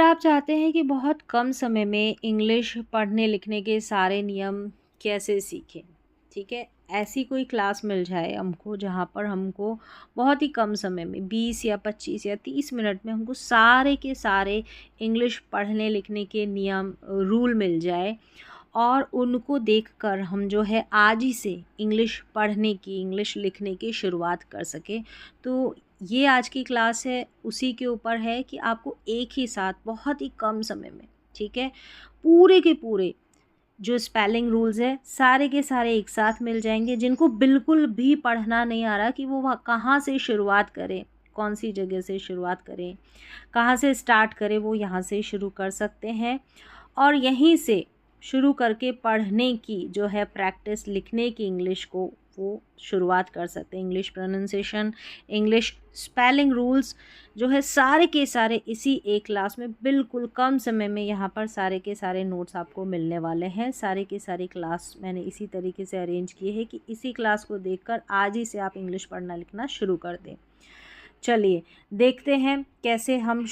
आप चाहते हैं कि बहुत कम समय में इंग्लिश पढ़ने लिखने के सारे नियम कैसे सीखें, ठीक है? ऐसी कोई क्लास मिल जाए हमको जहाँ पर हमको बहुत ही कम समय में 20 या 25 या 30 मिनट में हमको सारे के सारे इंग्लिश पढ़ने लिखने के नियम रूल मिल जाए और उनको देखकर हम जो है आज ही से इंग्लिश पढ़ने की, इंग्लिश लिखने की शुरुआत कर सकें। तो ये आज की क्लास है, उसी के ऊपर है कि आपको एक ही साथ बहुत ही कम समय में, ठीक है, पूरे के पूरे जो स्पेलिंग रूल्स है सारे के सारे एक साथ मिल जाएंगे। जिनको बिल्कुल भी पढ़ना नहीं आ रहा कि वो वहाँ कहाँ से शुरुआत करें, कौन सी जगह से शुरुआत करें, कहाँ से स्टार्ट करें, वो यहाँ से शुरू कर सकते हैं। और यहीं से शुरू करके पढ़ने की जो है प्रैक्टिस, लिखने की इंग्लिश को वो शुरुआत कर सकते हैं। English pronunciation, English spelling rules जो है सारे के सारे इसी एक क्लास में बिल्कुल कम समय में यहाँ पर सारे के सारे नोट्स आपको मिलने वाले हैं। सारे के सारी क्लास मैंने इसी तरीके से अरेंज की है कि इसी क्लास को देखकर आज ही से आप इंग्लिश पढ़ना लिखना शुरू कर दें। चलिए देखते हैं कैसे हम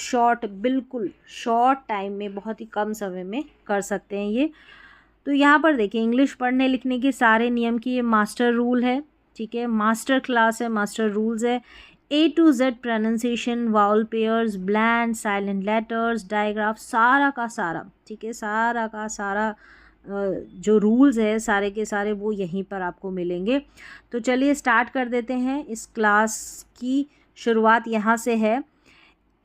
बिल्कुल शॉर्ट टाइम में, बहुत ही कम समय में कर सकते हैं ये। तो यहाँ पर देखिए, इंग्लिश पढ़ने लिखने के सारे नियम की ये मास्टर रूल है, ठीक है, मास्टर क्लास है, मास्टर रूल्स है। A to Z pronunciation, vowel pairs, blend, silent letters, digraph, सारा का सारा, ठीक है, सारा का सारा जो रूल्स है सारे के सारे वो यहीं पर आपको मिलेंगे। तो चलिए स्टार्ट कर देते हैं। इस क्लास की शुरुआत यहाँ से है।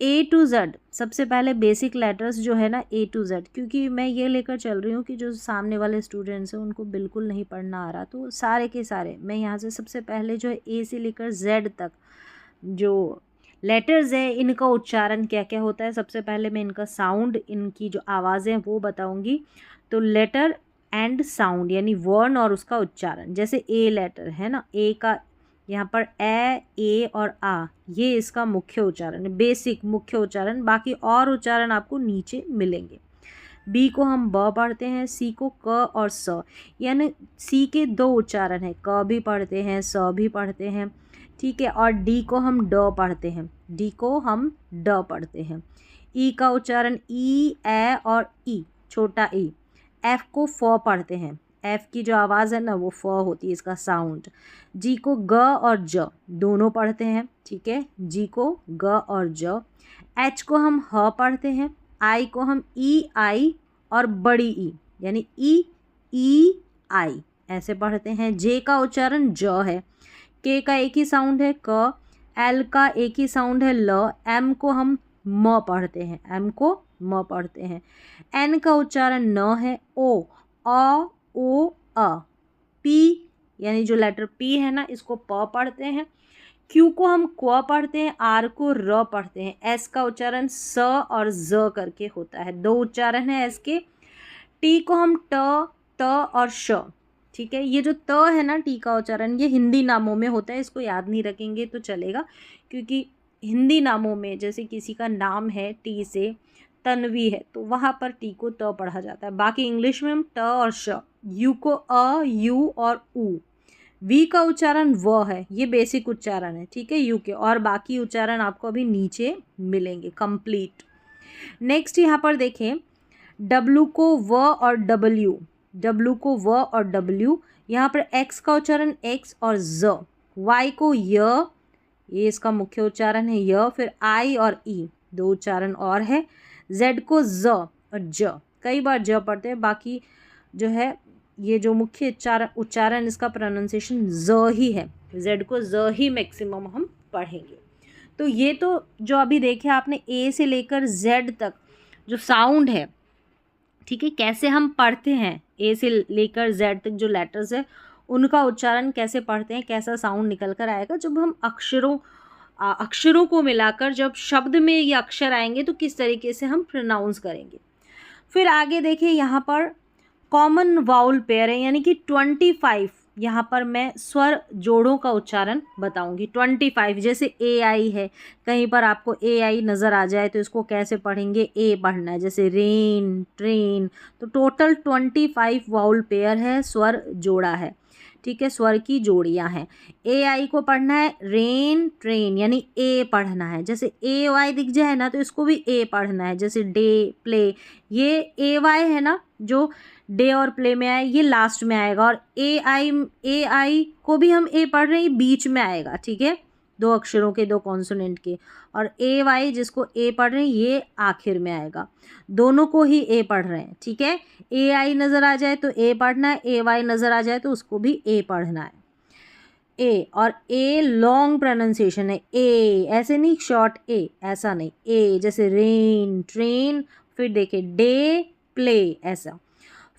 A to Z, सबसे पहले बेसिक लेटर्स जो है ना A to Z, क्योंकि मैं ये लेकर चल रही हूँ कि जो सामने वाले स्टूडेंट्स हैं उनको बिल्कुल नहीं पढ़ना आ रहा, तो सारे के सारे मैं यहाँ से सबसे पहले जो है A से लेकर Z तक जो लेटर्स है इनका उच्चारण क्या क्या होता है, सबसे पहले मैं इनका साउंड, इनकी जो आवाज़ें वो बताऊँगी। तो लेटर एंड साउंड यानी वर्ण और उसका उच्चारण, जैसे ए लेटर है ना, ए का यहाँ पर ए और आ, ये इसका मुख्य उच्चारण है, बेसिक मुख्य उच्चारण। बाकी और उच्चारण आपको नीचे मिलेंगे। बी को हम ब पढ़ते हैं, सी को क और स, यानी सी के दो उच्चारण है, क भी पढ़ते हैं, स भी पढ़ते हैं, ठीक है। और डी को हम ड पढ़ते हैं, डी को हम ड पढ़ते हैं। ई का उच्चारण ई, ए और ई, छोटा ई। एफ को फ पढ़ते हैं, एफ की जो आवाज़ है ना वो फ होती है, इसका साउंड। जी को ग और ज दोनों पढ़ते हैं, ठीक है, जी को ग और ज। एच को हम ह पढ़ते हैं, आई को हम ई, आई और बड़ी ई यानी ई आई ऐसे पढ़ते हैं। जे का उच्चारण ज है, के का एक ही साउंड है क, एल का एक ही साउंड है ल, एम को हम म पढ़ते हैं, एम को म पढ़ते हैं। एन का उच्चारण न है, ओ, अ, ओ, अ। पी यानी जो लेटर पी है ना इसको प पढ़ते हैं। क्यू को हम क्व पढ़ते हैं, आर को र पढ़ते हैं। एस का उच्चारण स और ज करके होता है, दो उच्चारण है एस के। टी को हम त और श, ठीक है। ये जो त है ना, टी का उच्चारण, ये हिंदी नामों में होता है, इसको याद नहीं रखेंगे तो चलेगा, क्योंकि हिंदी नामों में जैसे किसी का नाम है टी से, तन्वी है, तो वहाँ पर टी को त पढ़ा जाता है। बाकी इंग्लिश में हम ट और श। यू को अ, यू और ऊ। वी का उच्चारण व है, ये बेसिक उच्चारण है, ठीक है, यू के, और बाकी उच्चारण आपको अभी नीचे मिलेंगे कंप्लीट। नेक्स्ट यहाँ पर देखें, डब्लू को व और डब्ल्यू, डब्लू को व और डब्ल्यू, यहाँ पर एक्स का उच्चारण एक्स और ज। वाई को य, ये इसका मुख्य उच्चारण है य, फिर आई और ई, दो उच्चारण और है। जेड को ज और ज, कई बार ज पढ़ते हैं, बाकी जो है ये जो मुख्य उच्चारण इसका प्रोनाउंसिएशन ज ही है, जेड को ज ही मैक्सिमम हम पढ़ेंगे। तो ये तो जो अभी देखे आपने ए से लेकर जेड तक जो साउंड है, ठीक है, कैसे हम पढ़ते हैं, ए से लेकर जेड तक जो लेटर्स है उनका उच्चारण कैसे पढ़ते हैं, कैसा साउंड निकल कर आएगा जब हम अक्षरों को मिलाकर जब शब्द में ये अक्षर आएंगे तो किस तरीके से हम प्रोनाउंस करेंगे। फिर आगे देखिए, यहाँ पर कॉमन वाउल पेयर है, यानी कि 25 यहाँ पर मैं स्वर जोड़ों का उच्चारण बताऊंगी। 25 जैसे ए आई है, कहीं पर आपको ए आई नज़र आ जाए तो इसको कैसे पढ़ेंगे, ए पढ़ना है, जैसे रेन, ट्रेन। तो टोटल 25 वाउल पेयर है, स्वर जोड़ा है, ठीक है, स्वर की जोड़ियाँ हैं। ए आई को पढ़ना है रेन ट्रेन, यानी ए पढ़ना है। जैसे ए वाई दिख जाए ना तो इसको भी ए पढ़ना है। जैसे डे प्ले, ये ए वाई है ना जो डे और प्ले में आए, ये लास्ट में आएगा। और ए आई को भी हम ए पढ़ रहे हैं, बीच में आएगा, ठीक है, दो अक्षरों के, दो कॉन्सोनेंट के। और ए वाई जिसको ए पढ़ रहे हैं ये आखिर में आएगा। दोनों को ही ए पढ़ रहे हैं, ठीक है। ए आई नज़र आ जाए तो ए पढ़ना है, ए वाई नज़र आ जाए तो उसको भी ए पढ़ना है। ए, और ए लॉन्ग प्रोनाउंसिएशन है, ए ऐसे नहीं शॉर्ट ए, ऐसा नहीं, ए जैसे रेन ट्रेन, फिर देखिए डे प्ले, ऐसा।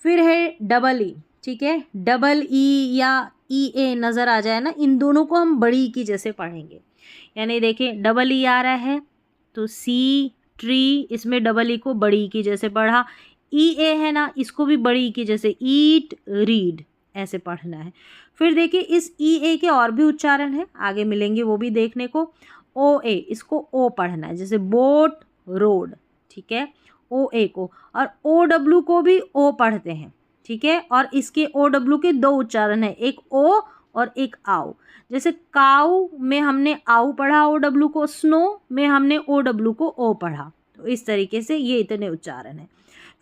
फिर है डबल ई, ठीक है, डबल ई या ई ए नज़र आ जाए ना, इन दोनों को हम बड़ी की जैसे पढ़ेंगे। यानी देखिए डबल ई आ रहा है तो सी ट्री, इसमें डबल ई को बड़ी की जैसे पढ़ा। ई ए है ना, इसको भी बड़ी की जैसे ईट रीड, ऐसे पढ़ना है। फिर देखिए इस ई ए के और भी उच्चारण है, आगे मिलेंगे वो भी देखने को। ओ ए, इसको ओ पढ़ना है, जैसे बोट रोड, ठीक है, ओ ए को। और ओ डब्ल्यू को भी ओ पढ़ते हैं, ठीक है। और इसके ओ डब्ल्यू के दो उच्चारण है, एक ओ और एक आओ। जैसे काऊ में हमने आऊ पढ़ा ओ डब्ल्यू को, स्नो में हमने ओ डब्ल्यू को ओ पढ़ा। तो इस तरीके से ये इतने उच्चारण है।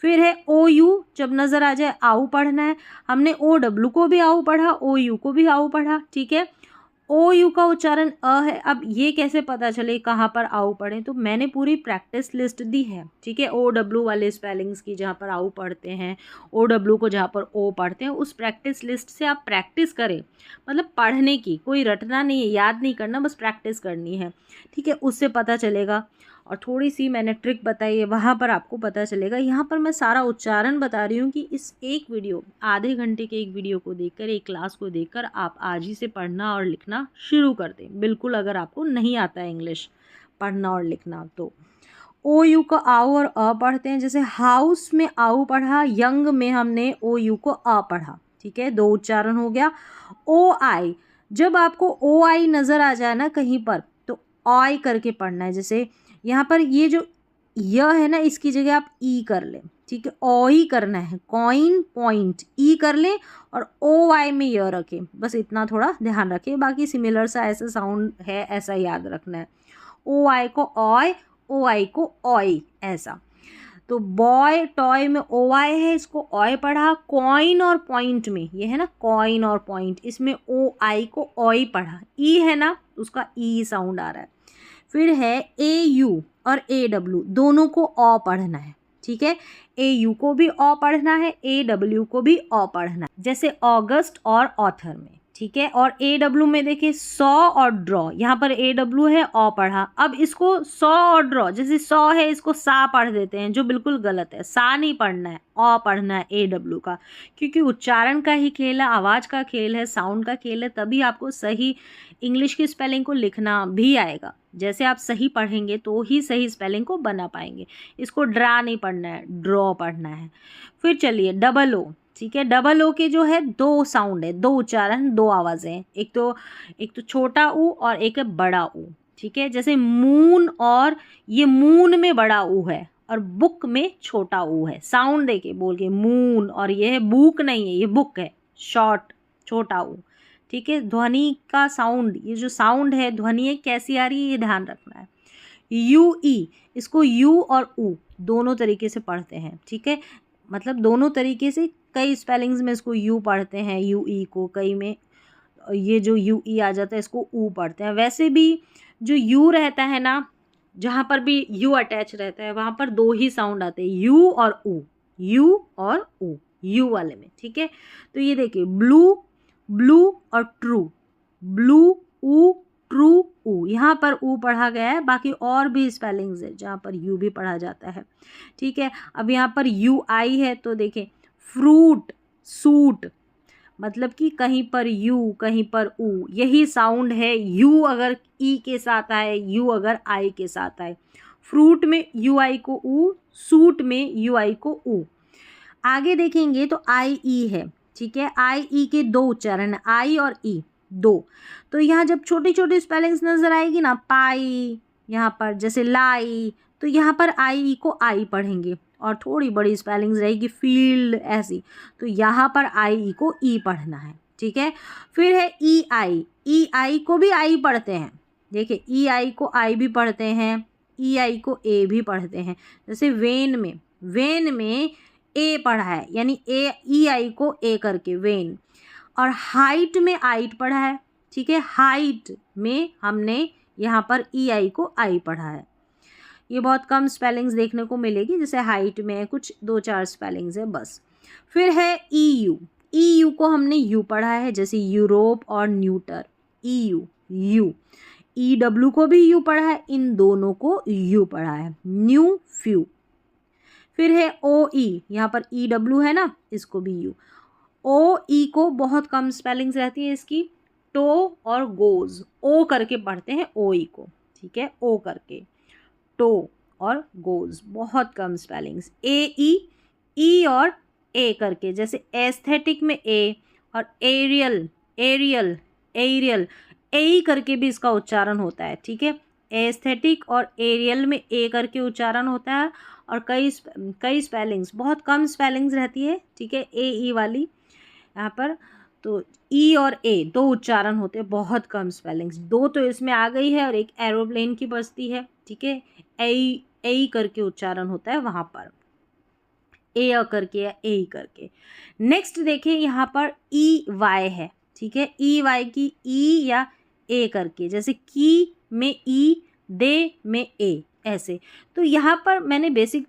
फिर है ओ यू, जब नज़र आ जाए आऊ पढ़ना है, हमने ओ डब्ल्यू को भी आऊ पढ़ा, ओ यू को भी आऊ पढ़ा, ठीक है। ओ यू का उच्चारण अ है। अब ये कैसे पता चले कहाँ पर आऊ पढ़ें, तो मैंने पूरी प्रैक्टिस लिस्ट दी है, ठीक है, ओ डब्ल्यू वाले स्पेलिंग्स की, जहाँ पर आऊ पढ़ते हैं, ओ डब्ल्यू को जहाँ पर ओ पढ़ते हैं, उस प्रैक्टिस लिस्ट से आप प्रैक्टिस करें। मतलब पढ़ने की, कोई रटना नहीं है, याद नहीं करना, बस प्रैक्टिस करनी है, ठीक है, उससे पता चलेगा। और थोड़ी सी मैंने ट्रिक बताई है, वहाँ पर आपको पता चलेगा। यहाँ पर मैं सारा उच्चारण बता रही हूँ कि इस एक वीडियो, आधे घंटे के एक वीडियो को देखकर, एक क्लास को देखकर आप आज ही से पढ़ना और लिखना शुरू कर दें। बिल्कुल, अगर आपको नहीं आता है इंग्लिश पढ़ना और लिखना तो। ओ यू को आओ और अ पढ़ते हैं। जैसे हाउस में आओ पढ़ा, यंग में हमने ओ यू को अ पढ़ा, ठीक है, दो उच्चारण हो गया। ओ आई, जब आपको ओ आई नज़र आ जाए ना कहीं पर तो आई करके पढ़ना है। जैसे यहाँ पर ये जो य है ना, इसकी जगह आप ई कर लें, ठीक है, ओ ही करना है। कॉइन पॉइंट ई कर लें और ओ वाई में य रखें, बस इतना थोड़ा ध्यान रखें। बाकी सिमिलर सा ऐसा साउंड है, ऐसा याद रखना है। ओ आई को ऑय, ओ आई को ऑय, ऐसा। तो बॉय टॉय में ओ आई है, इसको ऑय पढ़ा। कॉइन और पॉइंट में, ये है ना कॉइन और पॉइंट, इसमें ओ आई को ऑय पढ़ा। ई है ना, उसका ई साउंड आ रहा है। फिर है ए यू और ए डब्ल्यू, दोनों को अ पढ़ना है, ठीक है। ए यू को भी अ पढ़ना है, ए डब्ल्यू को भी अ पढ़ना है। जैसे अगस्त और ऑथर में, ठीक है। और ए डब्ल्यू में देखिए सॉ और ड्रॉ, यहाँ पर ए डब्ल्यू है, अ पढ़ा। अब इसको सॉ और ड्रॉ, जैसे सॉ है इसको सा पढ़ देते हैं, जो बिल्कुल गलत है। सा नहीं पढ़ना है, अ पढ़ना है ए डब्ल्यू का, क्योंकि उच्चारण का ही खेल है, आवाज़ का खेल है, साउंड का खेल है, तभी आपको सही इंग्लिश की स्पेलिंग को लिखना भी आएगा। जैसे आप सही पढ़ेंगे तो ही सही स्पेलिंग को बना पाएंगे। इसको ड्रा नहीं पढ़ना है, ड्रॉ पढ़ना है। फिर चलिए डबल ओ, ठीक है, डबल ओ के जो है दो साउंड है, दो उच्चारण, दो आवाज़ें हैं। एक तो छोटा ऊ और एक है बड़ा ऊ, ठीक है। जैसे मून, और ये मून में बड़ा ऊ है और बुक में छोटा ऊ है। साउंड देखिए बोल के मून, और ये है बुक नहीं है, ये बुक है, शॉर्ट छोटा ऊ, ठीक है। ध्वनि का साउंड, ये जो साउंड है ध्वनि है कैसी आ रही है, ये ध्यान रखना है। यू ई, इसको यू और ऊ दोनों तरीके से पढ़ते हैं, ठीक है, मतलब दोनों तरीके से। कई स्पेलिंग्स में इसको यू पढ़ते हैं, यू ई को, कई में ये जो यू ई आ जाता है इसको ऊ पढ़ते हैं। वैसे भी जो यू रहता है ना, जहाँ पर भी यू अटैच रहता है वहाँ पर दो ही साउंड आते हैं, यू और ऊ, यू और ऊ, यू वाले में, ठीक है। तो ये देखिए ब्लू, ब्लू और ट्रू, ब्लू ऊ ट्रू ऊ, यहाँ पर ऊ पढ़ा गया है। बाकी और भी स्पेलिंग्स है जहाँ पर यू भी पढ़ा जाता है, ठीक है। अब यहाँ पर यू आई है तो देखें फ्रूट सूट, मतलब कि कहीं पर यू कहीं पर ऊ, यही साउंड है। यू अगर ई के साथ आए, यू अगर आई के साथ आए। फ्रूट में यू आई को ऊ, सूट में यू आई को ऊ। आगे देखेंगे तो आई ई है, ठीक है। आई ई के दो उच्चारण, आई और ई दो। तो यहाँ जब छोटी छोटी स्पेलिंग्स नज़र आएगी ना, पाई यहाँ पर, जैसे लाई, तो यहाँ पर आई ई को आई पढ़ेंगे। और थोड़ी बड़ी स्पेलिंग्स रहेगी फील्ड ऐसी, तो यहाँ पर आई ई को ई पढ़ना है, ठीक है। फिर है ई आई, ई आई को भी आई पढ़ते हैं, देखिए ई आई को आई भी पढ़ते हैं, ई आई को ए भी पढ़ते हैं। जैसे वेन में ए पढ़ा है, यानी ए ई आई को ए करके वेन। और हाइट में आइट पढ़ा है, ठीक है, हाइट में हमने यहाँ पर ई आई को आई पढ़ा है। ये बहुत कम स्पेलिंग्स देखने को मिलेगी, जैसे हाइट में कुछ 2-4 स्पेलिंग्स है बस। फिर है ई यू को हमने यू पढ़ा है, जैसे यूरोप और neuter, E U. E W को भी यू पढ़ा है, इन दोनों को यू पढ़ा है, न्यू फ्यू। फिर है ओ ई, यहाँ पर ई डब्ल्यू है ना, इसको भी यू। ओ ई को बहुत कम स्पेलिंग्स रहती है इसकी, टो और गोज, ओ करके पढ़ते हैं ओ ई को, ठीक है, ओ करके, टो और गोज, बहुत कम स्पेलिंग्स। ए ई और ए करके, जैसे एस्थेटिक में ए, और एरियल ए करके भी इसका उच्चारण होता है, ठीक है। एस्थेटिक और एरियल में ए करके उच्चारण होता है, और कई स्पेलिंग्स, बहुत कम स्पेलिंग्स रहती है, ठीक है, ए ई वाली यहाँ पर। तो ई और ए दो उच्चारण होते हैं, बहुत कम स्पेलिंग्स, दो तो इसमें आ गई है और एक एरोप्लेन की बचती है, ठीक है। ए करके उच्चारण होता है वहाँ पर, ए करके या ए करके। नेक्स्ट देखिए यहाँ पर ई वाई है, ठीक है, ई वाई की ई या ए करके, जैसे की में ई, दे में ए, ऐसे। तो यहाँ पर मैंने बेसिक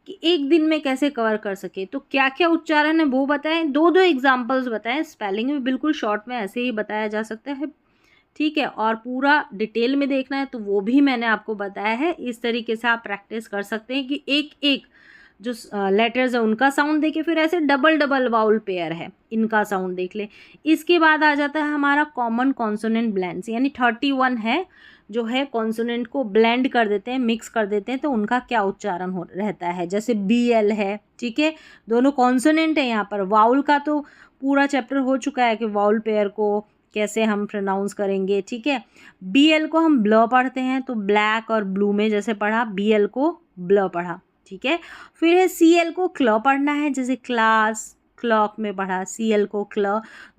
कि एक दिन में कैसे कवर कर सके, तो क्या क्या उच्चारण है वो बताएं, दो एग्जाम्पल्स बताएं। स्पेलिंग में बिल्कुल शॉर्ट में ऐसे ही बताया जा सकता है, ठीक है। और पूरा डिटेल में देखना है तो वो भी मैंने आपको बताया है। इस तरीके से आप प्रैक्टिस कर सकते हैं कि एक एक जो लेटर्स है उनका साउंड देखे, फिर ऐसे डबल वाउल पेयर है इनका साउंड देख ले। इसके बाद आ जाता है हमारा कॉमन कॉन्सोनेंट ब्लेंड्स, यानी 31 है जो है कॉन्सोनेंट को ब्लेंड कर देते हैं, मिक्स कर देते हैं, तो उनका क्या उच्चारण हो रहता है। जैसे बी एल है, ठीक है, दोनों कॉन्सोनेंट है यहाँ पर। वाउल का तो पूरा चैप्टर हो चुका है कि वाउल पेयर को कैसे हम प्रोनाउंस करेंगे, ठीक है। बी एल को हम ब्ल पढ़ते हैं, तो ब्लैक और ब्लू में जैसे पढ़ा, बी एल को ब्ल पढ़ा, ठीक है। फिर है सी एल को क्ल पढ़ना है, जैसे क्लास क्लॉक में पढ़ा, सी एल को क्ल,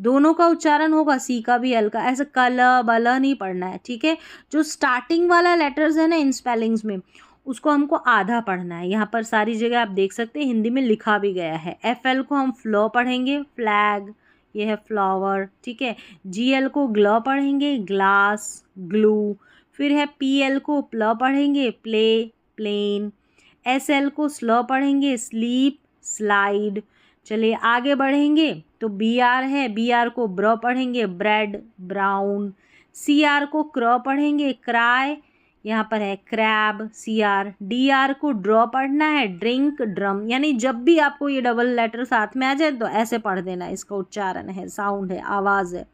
दोनों का उच्चारण होगा, सी का भी एल का, ऐसे कल बल नहीं पढ़ना है, ठीक है। जो स्टार्टिंग वाला लेटर्स है ना इन स्पेलिंग्स में, उसको हमको आधा पढ़ना है। यहाँ पर सारी जगह आप देख सकते हैं हिंदी में लिखा भी गया है। एफ एल को हम फ्लो पढ़ेंगे, फ्लैग, ये है फ्लावर, ठीक है। जी एल को ग्ल पढ़ेंगे, ग्लास, ग्लू। फिर है पी एल को प्ल पढ़ेंगे, प्ले, प्लेन। एस एल को स्ल पढ़ेंगे, स्लीप, स्लाइड। चलिए आगे बढ़ेंगे तो बी आर है, बी आर को ब्र पढ़ेंगे, ब्रेड, ब्राउन। सी आर को क्र पढ़ेंगे, क्राई, यहाँ पर है crab, C R. D R को ड्रॉ पढ़ना है, ड्रिंक, ड्रम। यानी जब भी आपको ये डबल लेटर साथ में आ जाए तो ऐसे पढ़ देना, इसका उच्चारण है, साउंड है, आवाज़ है।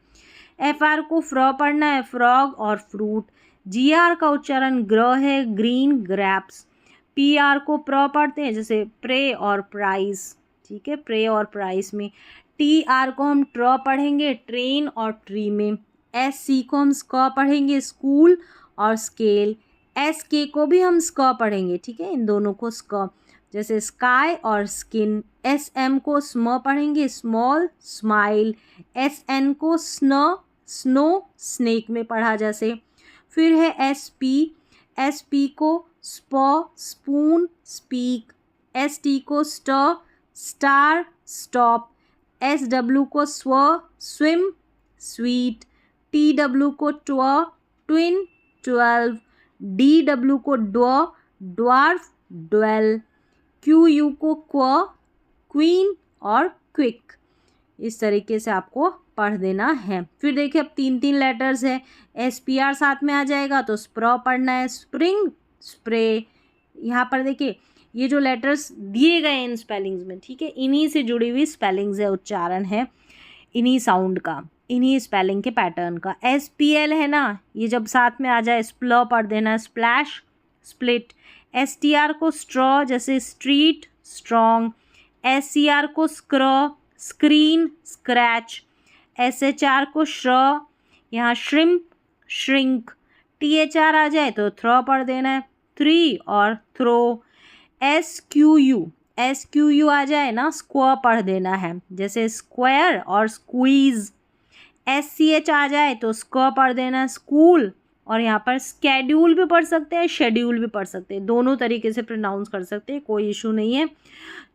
एफ आर को फ्रॉ पढ़ना है, फ्रॉग और फ्रूट। जी आर का उच्चारण ग्र है, ग्रीन, ग्रैप्स। पी आर को प्र पढ़ते हैं, जैसे प्रे और प्राइस, ठीक है, प्रे और प्राइस में। टी आर को हम ट्र पढ़ेंगे, ट्रेन और ट्री में। एस सी को हम स्क पढ़ेंगे, स्कूल और स्केल। एस के को भी हम स्क पढ़ेंगे, ठीक है, इन दोनों को स्क, जैसे स्काई और स्किन। एस एम को स्म पढ़ेंगे, स्मॉल, स्माइल। एस एन को स्नो, स्नेक में पढ़ा जैसे। फिर है एस पी को स्प, स्पून, स्पीक। एस टी को स्टार, स्टॉप। एस डब्ल्यू को स्विम, स्वीट। टी डब्ल्यू को ट्विन, 12। डी डब्ल्यू को ड्वार्फ, ड्वेल। क्यू यू को क्वीन और क्विक। इस तरीके से आपको पढ़ देना है। फिर देखिए अब 3 लेटर्स है, एस पी आर साथ में आ जाएगा तो स्प्र पढ़ना है, स्प्रिंग, स्प्रे। यहाँ पर देखिए ये जो लेटर्स दिए गए हैं इन स्पेलिंग्स में, ठीक है, इन्हीं से जुड़ी हुई स्पेलिंग्स है, उच्चारण है इन्हीं साउंड का, इन्हीं स्पेलिंग के पैटर्न का। एस पी एल है ना, ये जब साथ में आ जाए स्प्ल पढ़ देना, splash, split. S T R को स्ट्रॉ, जैसे street, strong. S C R को स्क्र, screen, scratch. S H R को श्र, यहाँ shrimp, shrink. T H R आ जाए तो थ्रो पढ़ देना है, थ्री और throw. S Q U, SQU आ जाए ना, स्क्वायर पढ़ देना है, जैसे स्क्वायर और स्क्वीज। SCH आ जाए तो स्क्वायर पढ़ देना, स्कूल। और यहाँ पर स्केड्यूल भी पढ़ सकते हैं, शेड्यूल भी पढ़ सकते हैं, दोनों तरीके से प्रोनाउंस कर सकते हैं, कोई इशू नहीं है।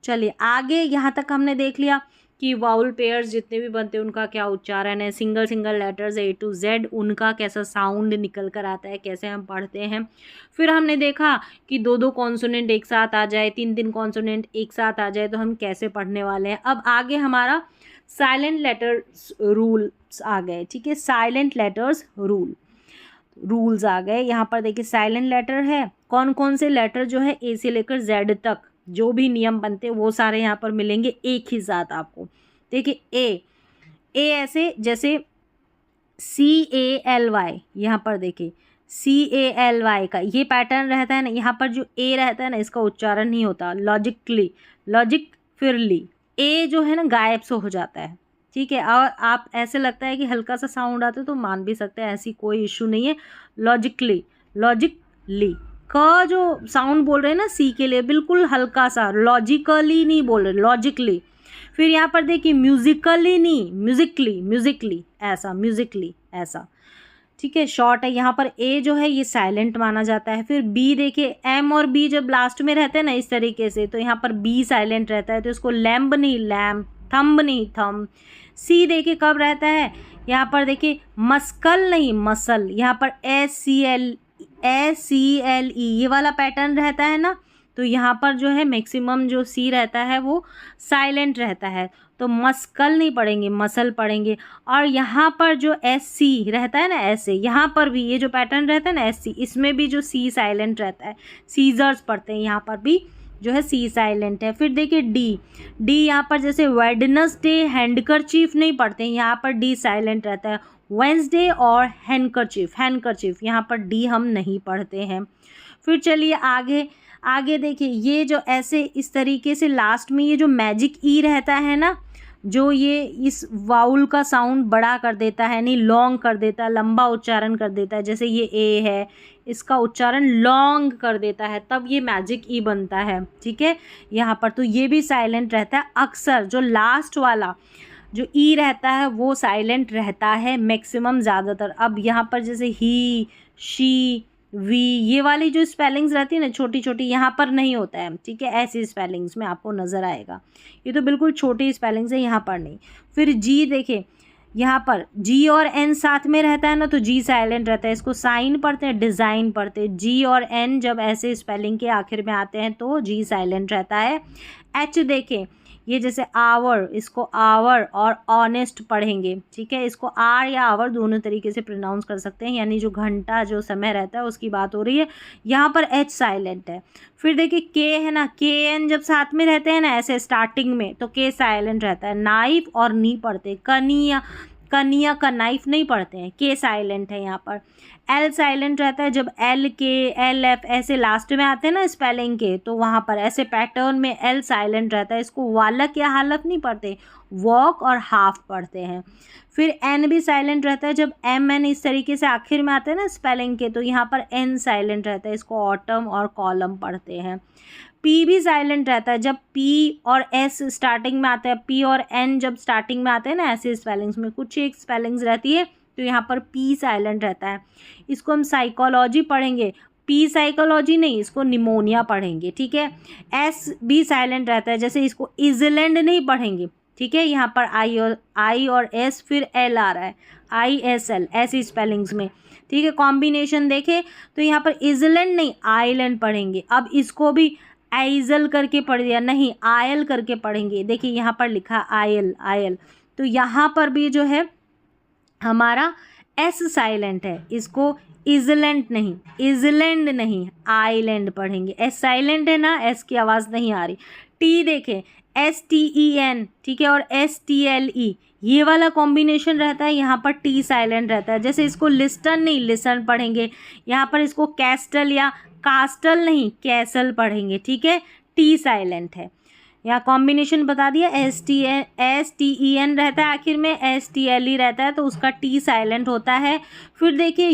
चलिए आगे, यहाँ तक हमने देख लिया कि वाउल पेयर्स जितने भी बनते हैं उनका क्या उच्चारण है, single single letters A to Z उनका कैसा साउंड निकल कर आता है, कैसे हम पढ़ते हैं। फिर हमने देखा कि दो दो कॉन्सोनेंट एक साथ आ जाए, तीन तीन कॉन्सोनेंट एक साथ आ जाए तो हम कैसे पढ़ने वाले हैं। अब आगे हमारा साइलेंट लेटर्स रूल्स आ गए, ठीक है, साइलेंट लेटर्स रूल्स आ गए। यहाँ पर देखिए साइलेंट लेटर है, कौन कौन से लेटर जो है A से लेकर Z तक जो भी नियम बनते हैं वो सारे यहाँ पर मिलेंगे एक ही साथ आपको। देखिए ए ऐसे, जैसे CALY, यहाँ पर देखिए CALY का ये पैटर्न रहता है ना, यहाँ पर जो A रहता है ना इसका उच्चारण नहीं होता, लॉजिक फिर ली, A जो है ना गायब से हो जाता है, ठीक है। और आप ऐसे लगता है कि हल्का सा साउंड आता है तो मान भी सकते हैं, ऐसी कोई इशू नहीं है। लॉजिकली का जो साउंड बोल रहे हैं ना सी के लिए, बिल्कुल हल्का सा, लॉजिकली नहीं बोल रहे, लॉजिकली। फिर यहाँ पर देखिए म्यूजिकली नहीं, म्यूजिकली ऐसा, ठीक है, शॉर्ट है। यहाँ पर ए जो है ये साइलेंट माना जाता है। फिर बी देखिए, एम और बी जब लास्ट में रहते हैं ना इस तरीके से, तो यहाँ पर बी साइलेंट रहता है, तो इसको लैम्ब नहीं लैम्प, थंब नहीं थंब। सी देखिए कब रहता है, यहाँ पर देखिए मस्कल नहीं मसल, यहाँ पर SCLE ये वाला पैटर्न रहता है ना, तो यहाँ पर जो है मैक्सिमम जो सी रहता है वो साइलेंट रहता है, तो मस्कल नहीं पढ़ेंगे, मसल पढ़ेंगे। और यहाँ पर जो SC रहता है ना, ऐसे यहाँ पर भी ये जो पैटर्न रहता है ना SC, इसमें भी जो सी साइलेंट रहता है, सीजर्स पढ़ते हैं, यहाँ पर भी जो है सी साइलेंट है। फिर देखिए डी यहाँ पर जैसे वेडनेसडे हैंडकरचीफ नहीं पढ़ते हैं, यहाँ पर डी साइलेंट रहता है। वेंसडे और हैंडकरचीफ यहाँ पर डी हम नहीं पढ़ते हैं। फिर चलिए आगे देखिए, ये जो ऐसे इस तरीके से लास्ट में ये जो मैजिक ई रहता है ना, जो ये इस वाउल का साउंड बड़ा कर देता है, नहीं लॉन्ग कर देता है, लंबा उच्चारण कर देता है, जैसे ये ए है इसका उच्चारण लॉन्ग कर देता है, तब ये मैजिक ई बनता है, ठीक है। यहाँ पर तो ये भी साइलेंट रहता है, अक्सर जो लास्ट वाला जो ई रहता है वो साइलेंट रहता है मैक्सिमम, ज़्यादातर। अब यहाँ पर जैसे ही, शी, वी, ये वाली जो स्पेलिंग्स रहती है ना छोटी छोटी, यहाँ पर नहीं होता है, ठीक है, ऐसी स्पेलिंग्स में आपको नज़र आएगा, ये तो बिल्कुल छोटी स्पेलिंग्स है, यहाँ पर नहीं। फिर जी देखिए, यहाँ पर जी और एन साथ में रहता है ना, तो जी साइलेंट रहता है, इसको साइन पढ़ते हैं, डिज़ाइन पढ़ते हैं। जी और एन जब ऐसे स्पेलिंग के आखिर में आते हैं तो जी साइलेंट रहता है। एच देखें, ये जैसे आवर, इसको आवर और ऑनेस्ट पढ़ेंगे, ठीक है, इसको आर या आवर दोनों तरीके से प्रोनाउंस कर सकते हैं, यानी जो घंटा जो समय रहता है उसकी बात हो रही है। यहाँ पर एच साइलेंट है। फिर देखिए के है ना, के एन जब साथ में रहते हैं ना ऐसे स्टार्टिंग में, तो के साइलेंट रहता है। नाइफ और नी पढ़ते, कनिया का नाइफ नहीं पढ़ते हैं, के साइलेंट है यहाँ पर। एल साइलेंट रहता है, जब एल के, एल एफ ऐसे लास्ट में आते हैं ना स्पेलिंग के, तो वहाँ पर ऐसे पैटर्न में एल साइलेंट रहता है, इसको वालक या हालफ नहीं पढ़ते, वॉक और हाफ पढ़ते हैं। फिर एन भी साइलेंट रहता है, जब एम एन इस तरीके से आखिर में आते हैं ना स्पेलिंग के, तो यहाँ पर एन साइलेंट रहता है, इसको ऑटम और कॉलम पढ़ते हैं। पी भी साइलेंट रहता है, जब पी और एस स्टार्टिंग में आता है, पी और एन जब स्टार्टिंग में आते हैं ना ऐसे स्पेलिंग्स में, कुछ एक स्पेलिंग्स रहती है, तो यहाँ पर पी साइलेंट रहता है। इसको हम साइकोलॉजी पढ़ेंगे, पी साइकोलॉजी नहीं, इसको निमोनिया पढ़ेंगे, ठीक है। एस भी साइलेंट रहता है, जैसे इसको इजलैंड नहीं पढ़ेंगे, ठीक है, यहाँ पर आई और एस, फिर एल आ रहा है, ISL ऐसी स्पेलिंग्स में, ठीक है। कॉम्बिनेशन देखें तो यहाँ पर इजलैंड नहीं आइलैंड पढ़ेंगे। अब इसको भी आइजल करके पढ़ दिया, नहीं आयल करके पढ़ेंगे। देखिए यहाँ पर लिखा आयल, तो यहाँ पर भी जो है हमारा एस साइलेंट है, इसको इजलैंड नहीं आइलैंड पढ़ेंगे। एस साइलेंट है ना, एस की आवाज़ नहीं आ रही। टी देखें, STEN, ठीक है, और STLE ये वाला कॉम्बिनेशन रहता है, यहाँ पर टी साइलेंट रहता है। जैसे इसको लिस्टन नहीं लिसन पढ़ेंगे, यहाँ पर इसको कैस्टल या कास्टल नहीं कैसल पढ़ेंगे, ठीक है, टी साइलेंट है। यहाँ कॉम्बिनेशन बता दिया, STEN रहता है आखिर में, STLE रहता है, तो उसका टी साइलेंट होता है। फिर देखिए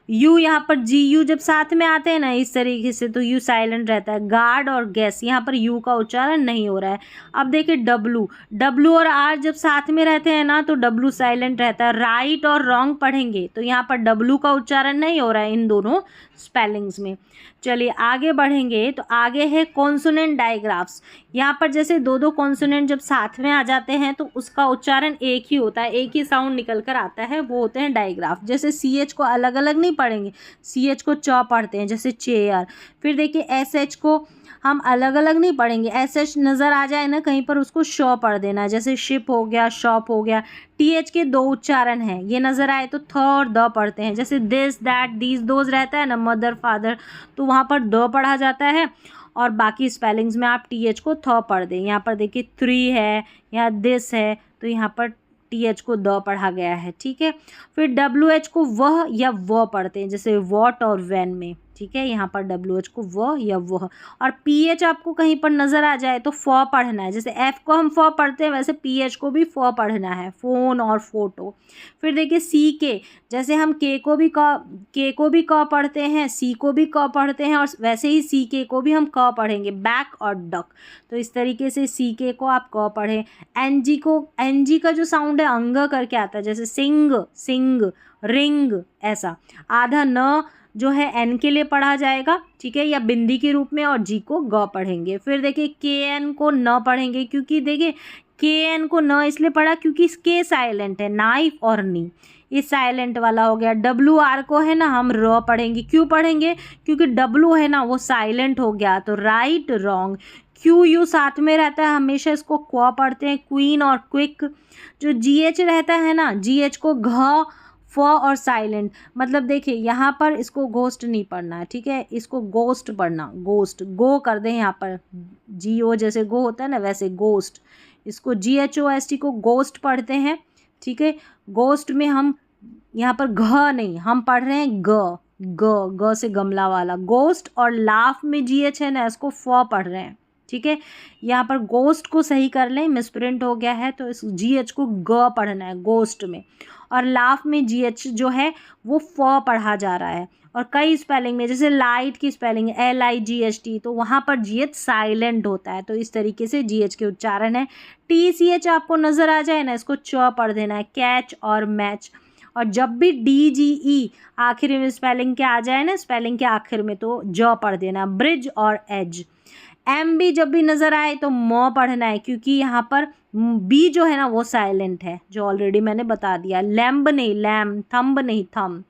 यू यहाँ पर जी यू जब साथ में आते हैं ना इस तरीके से, तो यू साइलेंट रहता है। गार्ड और गैस, यहाँ पर यू का उच्चारण नहीं हो रहा है। अब देखिए डब्लू, डब्लू और आर जब साथ में रहते हैं ना तो डब्लू साइलेंट रहता है। राइट और रॉन्ग पढ़ेंगे तो यहाँ पर डब्लू का उच्चारण नहीं हो रहा है इन दोनों स्पेलिंग्स में। चलिए आगे बढ़ेंगे तो आगे है कॉन्सोनेंट डायग्राफ्स। यहाँ पर जैसे दो दो कॉन्सोनेंट जब साथ में आ जाते हैं तो उसका उच्चारण एक ही होता है, एक ही साउंड निकल कर आता है, वो होते हैं डायग्राफ। जैसे सी एच को अलग अलग नहीं पढ़ेंगे, सी एच को च पढ़ते हैं जैसे चेयर। फिर देखिए एस एच को हम अलग अलग नहीं पढ़ेंगे, एस एच नज़र आ जाए ना कहीं पर उसको श पढ़ देना, जैसे शिप हो गया, शॉप हो गया। टी एच के दो उच्चारण हैं, ये नज़र आए तो थ और द पढ़ते हैं, जैसे दिस दैट दीज दोज रहता है ना, मदर फादर, तो वहाँ पर द पढ़ा जाता है। और बाकी स्पेलिंग्स में आप टी एच को थ पढ़ दें। यहाँ पर देखिए थ्री है, यहाँ दिस है, तो यहाँ पर टी एच को द पढ़ा गया है, ठीक है। फिर डब्ल्यू एच को वह या वह पढ़ते हैं, जैसे वॉट और वैन में, ठीक है। यहाँ पर डब्ल्यू एच को वह या वह। और पी एच आपको कहीं पर नज़र आ जाए तो फ पढ़ना है, जैसे एफ को हम फ पढ़ते हैं वैसे पी एच को भी फ पढ़ना है, फ़ोन और फोटो। फिर देखिए सी के, जैसे हम के को भी क पढ़ते हैं, सी को भी क पढ़ते हैं, और वैसे ही सी के को भी हम क पढ़ेंगे, बैक और डक। तो इस तरीके से सी के को आप क पढ़ें। एन जी को, एन जी का जो साउंड है अंग करके आता है, जैसे सिंग, सिंग, रिंग, ऐसा। आधा न जो है एन के लिए पढ़ा जाएगा, ठीक है, या बिंदी के रूप में, और जी को ग पढ़ेंगे। फिर देखिए के एन को न पढ़ेंगे, क्योंकि देखिए के एन को न इसलिए पढ़ा क्योंकि के साइलेंट है, नाइफ और नी, ये साइलेंट वाला हो गया। डब्लू आर को है ना हम र पढ़ेंगे, क्यों पढ़ेंगे, क्योंकि डब्लू है ना वो साइलेंट हो गया, तो राइट रॉन्ग। क्यू यू साथ में रहता है, हमेशा इसको क्व पढ़ते हैं, क्वीन और क्विक। जो जी एच रहता है ना, जी एच को घ फ और साइलेंट, मतलब देखिए यहाँ पर इसको घोस्ट नहीं पढ़ना है, ठीक है, इसको गोस्ट पढ़ना, गोस्ट, गो कर दें यहाँ पर, जी ओ जैसे गो होता है ना वैसे गोस्ट, इसको G H O S T को गोस्ट पढ़ते हैं, ठीक है। गोस्ट में हम यहाँ पर घ नहीं, हम पढ़ रहे हैं ग, ग, ग से गमला वाला गोस्ट। और लाफ में जी एच है ना, इसको फ पढ़ रहे हैं, ठीक है। यहाँ पर गोस्ट को सही कर लें, मिसप्रिंट हो गया है, तो इस जी एच को ग पढ़ना है गोस्ट में। और लाफ में जी एच जो है वो फ पढ़ा जा रहा है। और कई स्पेलिंग में, जैसे लाइट की spelling L I ji H T, तो वहाँ पर जी एच साइलेंट होता है, तो इस तरीके से जी एच के उच्चारण है। टी सी एच आपको नज़र आ जाए ना, इसको च पढ़ देना है, कैच और मैच। और जब भी डी जी ई आखिर में स्पेलिंग के आ जाए ना, स्पेलिंग के आखिर में, तो ज पढ़ देना, ब्रिज और एज। एम बी जब भी नज़र आए तो म पढ़ना है, क्योंकि यहाँ पर बी जो है ना वो साइलेंट है, जो ऑलरेडी मैंने बता दिया। लैम्ब नहीं लैम, थम्ब नहीं थम।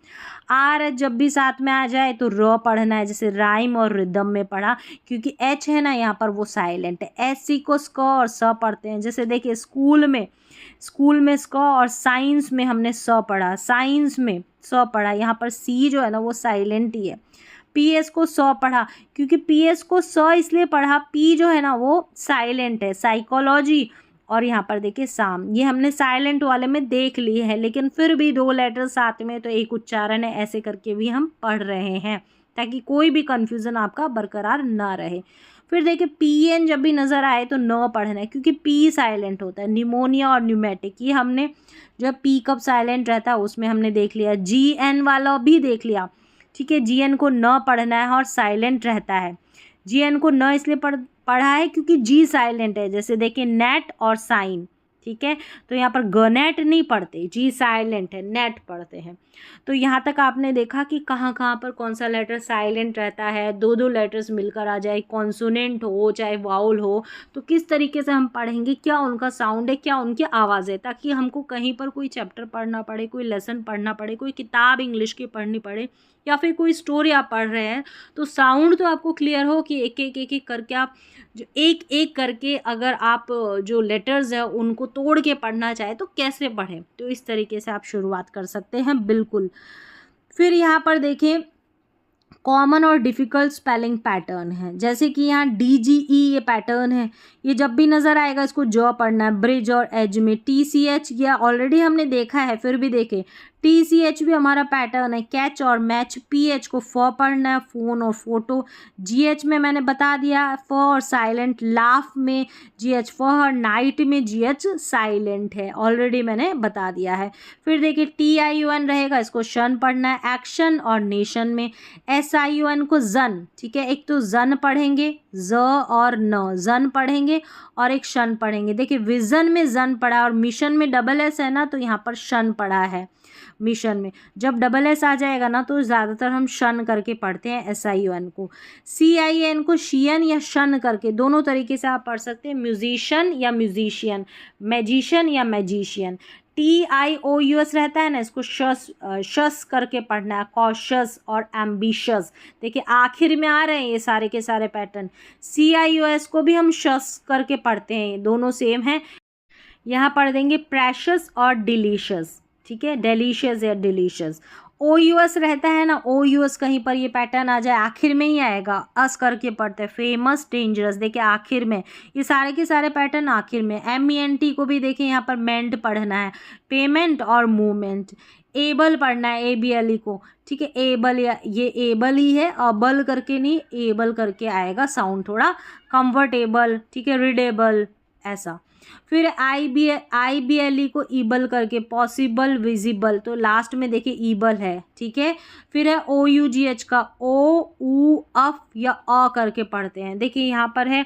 आर जब भी साथ में आ जाए तो र पढ़ना है, जैसे राइम और रिदम में पढ़ा, क्योंकि एच है ना यहाँ पर वो साइलेंट है। एस सी को स्क और स पढ़ते हैं, जैसे देखिए स्कूल में स्क, और साइंस में हमने स पढ़ा, साइंस में स पढ़ा, यहाँ पर सी जो है ना वो साइलेंट ही है। पी एस को स पढ़ा, क्योंकि पी एस को स इसलिए पढ़ा, पी जो है ना वो साइलेंट है, साइकोलॉजी। और यहाँ पर देखिए साम, ये हमने साइलेंट वाले में देख लिए है, लेकिन फिर भी दो लेटर साथ में तो एक उच्चारण है, ऐसे करके भी हम पढ़ रहे हैं, ताकि कोई भी कन्फ्यूज़न आपका बरकरार ना रहे। फिर देखिए पी एन जब भी नज़र आए तो न पढ़ना है, क्योंकि पी साइलेंट होता है। निमोनिया और न्यूमेटिक, ये हमने जब पी कब साइलेंट रहता है उसमें हमने देख लिया। जी एन वाला भी देख लिया, ठीक है। जी एन को न पढ़ना है और साइलेंट रहता है। जी एन को न इसलिए पढ़ा है क्योंकि जी साइलेंट है, जैसे देखिए नेट और साइन, ठीक है। तो यहाँ पर गनेट नहीं पढ़ते, जी साइलेंट है, नेट पढ़ते हैं। तो यहाँ तक आपने देखा कि कहाँ कहाँ पर कौन सा लेटर साइलेंट रहता है, दो दो लेटर्स मिलकर आ जाए, कॉन्सोनेंट हो चाहे वाउल हो, तो किस तरीके से हम पढ़ेंगे, क्या उनका साउंड है, क्या उनकी आवाज़ है, ताकि हमको कहीं पर कोई चैप्टर पढ़ना पड़े, कोई लेसन पढ़ना पड़े, कोई किताब इंग्लिश की पढ़नी पड़े, या फिर कोई स्टोरी आप पढ़ रहे हैं, तो साउंड तो आपको क्लियर हो कि एक एक करके आप जो एक एक करके अगर आप जो लेटर्स है उनको तोड़ के पढ़ना चाहे तो कैसे पढ़ें। तो इस तरीके से आप शुरुआत कर सकते हैं, बिल्कुल। फिर यहाँ पर देखें कॉमन और डिफ़िकल्ट स्पेलिंग पैटर्न है, जैसे कि यहाँ डी जी ई ये पैटर्न है, ये जब भी नज़र आएगा इसको ज पढ़ना है। ब्रिज और एज में टी सी एच, ये ऑलरेडी हमने देखा है, फिर भी देखें TCH भी हमारा पैटर्न है, कैच और मैच। PH को फ पढ़ना है, फ़ोन और फोटो। GH में मैंने बता दिया, फ और साइलेंट। लाफ में GH फ, नाइट में GH साइलेंट है, ऑलरेडी मैंने बता दिया है। फिर देखिए TIUN रहेगा, इसको शन पढ़ना है, एक्शन और नेशन में। SIUN को जन, ठीक है, एक तो जन पढ़ेंगे, ज और न, जन पढ़ेंगे और एक शन पढ़ेंगे। देखिए विजन में जन पढ़ा और मिशन में डबल एस है ना, तो यहाँ पर शन पढ़ा है मिशन में। जब डबल एस आ जाएगा ना तो ज़्यादातर हम शन करके पढ़ते हैं SIUN को। CIN को शियन या शन करके, दोनों तरीके से आप पढ़ सकते हैं, म्यूजिशियन या म्यूजिशियन, मैजिशियन या मैजिशियन। TIOUS रहता है ना, इसको शस करके पढ़ना है, कॉशस और एम्बिशस। देखिए आखिर में आ रहे हैं ये सारे के सारे पैटर्न। CIOS को भी हम शस करके पढ़ते हैं, दोनों सेम हैं। यहाँ पढ़ देंगे प्रेशस और डिलीशियस, ठीक है, डेलीशियस या डिलीशियस। OUS रहता है ना, OUS कहीं पर ये पैटर्न आ जाए आखिर में ही आएगा, अस करके पढ़ते हैं, फेमस डेंजरस। देखिए आखिर में, ये सारे के सारे पैटर्न आखिर में। MENT को भी देखिए यहाँ पर मेंट पढ़ना है, पेमेंट और मूवमेंट। एबल पढ़ना है, ABLE को, ठीक है, एबल या ये एबल ही है, अबल करके नहीं, एबल करके आएगा साउंड थोड़ा, कंफर्टेबल, ठीक है, रीडेबल ऐसा। फिर IBLE को ईबल करके, पॉसिबल, विजिबल, तो लास्ट में देखिए ईबल है, ठीक है। फिर है OUGH का, ओ ऊ अफ या अ करके पढ़ते हैं। देखिए यहाँ पर है,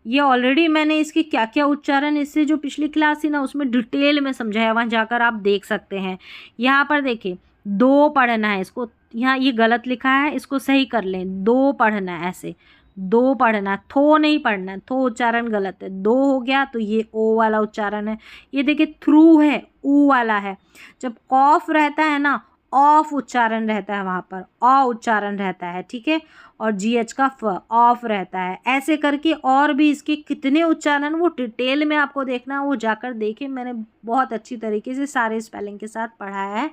ये ऑलरेडी मैंने इसके क्या क्या उच्चारण, इससे जो पिछली क्लास थी ना उसमें डिटेल में समझाया, वहाँ जाकर आप देख सकते हैं। यहाँ पर देखिए दो पढ़ना है, इसको यहाँ ये गलत लिखा है, इसको सही कर लें, दो पढ़ना है, ऐसे दो पढ़ना है, थो नहीं पढ़ना है, थो उच्चारण गलत है, दो हो गया तो ये ओ वाला उच्चारण है। ये देखिए थ्रू है, ऊ वाला है। जब कॉफ रहता है ना, ऑफ उच्चारण रहता है, वहाँ पर अ उच्चारण रहता है, ठीक है, और GH का फ, ऑफ रहता है। ऐसे करके और भी इसके कितने उच्चारण, वो डिटेल में आपको देखना, वो जाकर देखें, मैंने बहुत अच्छी तरीके से सारे स्पेलिंग के साथ पढ़ाया है।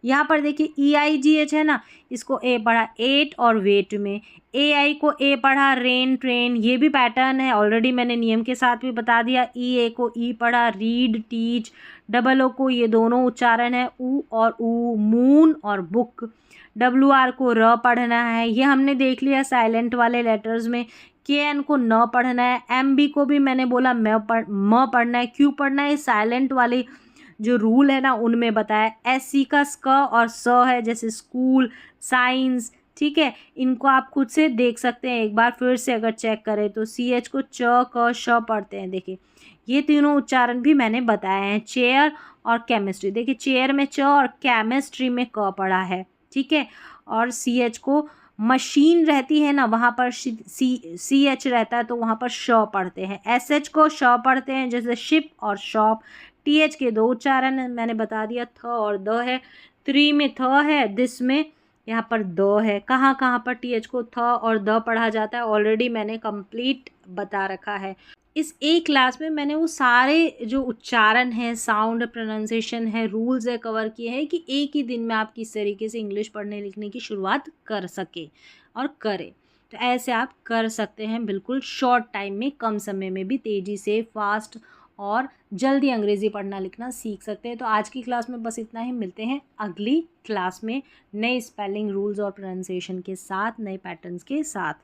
यहाँ पर देखिए EIGH है ना, इसको ए पढ़ा एट और वेट में। AI को ए पढ़ा रेन ट्रेन, ये भी पैटर्न है, ऑलरेडी मैंने नियम के साथ भी बता दिया। EA को ई पढ़ा रीड टीच। डबल ओ को ये दोनों उच्चारण है, ऊ और ऊ, मून और बुक। WR को र पढ़ना है, ये हमने देख लिया साइलेंट वाले लेटर्स में। KN को न पढ़ना है। MB को भी मैंने बोला म पढ़ना है, क्यों पढ़ना है, साइलेंट वाले जो रूल है ना उनमें बताया। SC का स्क और स है, जैसे स्कूल, साइंस, ठीक है, इनको आप खुद से देख सकते हैं एक बार फिर से अगर चेक करें तो। CH को च क श पढ़ते हैं, देखिए ये तीनों उच्चारण भी मैंने बताए हैं। चेयर और केमिस्ट्री, देखिए चेयर में च और केमिस्ट्री में क पढ़ा है, ठीक है। और CH को मशीन रहती है ना, वहाँ पर CH रहता है तो वहाँ पर श पढ़ते हैं। SH को श पढ़ते हैं, जैसे शिप और शॉप। TH के दो उच्चारण मैंने बता दिया, थ और द है। 3 में थ है, दिस में यहाँ पर द है। कहाँ कहाँ पर TH को थ और द पढ़ा जाता है ऑलरेडी मैंने कंप्लीट बता रखा है। इस एक क्लास में मैंने वो सारे जो उच्चारण हैं, साउंड, प्रोनाउंसिएशन है, रूल्स है, कवर किए हैं कि एक ही दिन में आप किस तरीके से इंग्लिश पढ़ने लिखने की शुरुआत कर सके और करें। तो ऐसे आप कर सकते हैं बिल्कुल शॉर्ट टाइम में, कम समय में भी तेज़ी से, फास्ट और जल्दी अंग्रेज़ी पढ़ना लिखना सीख सकते हैं। तो आज की क्लास में बस इतना ही, मिलते हैं अगली क्लास में नए स्पेलिंग, रूल्स और प्रोनाउंसिएशन के साथ, नए पैटर्न्स के साथ।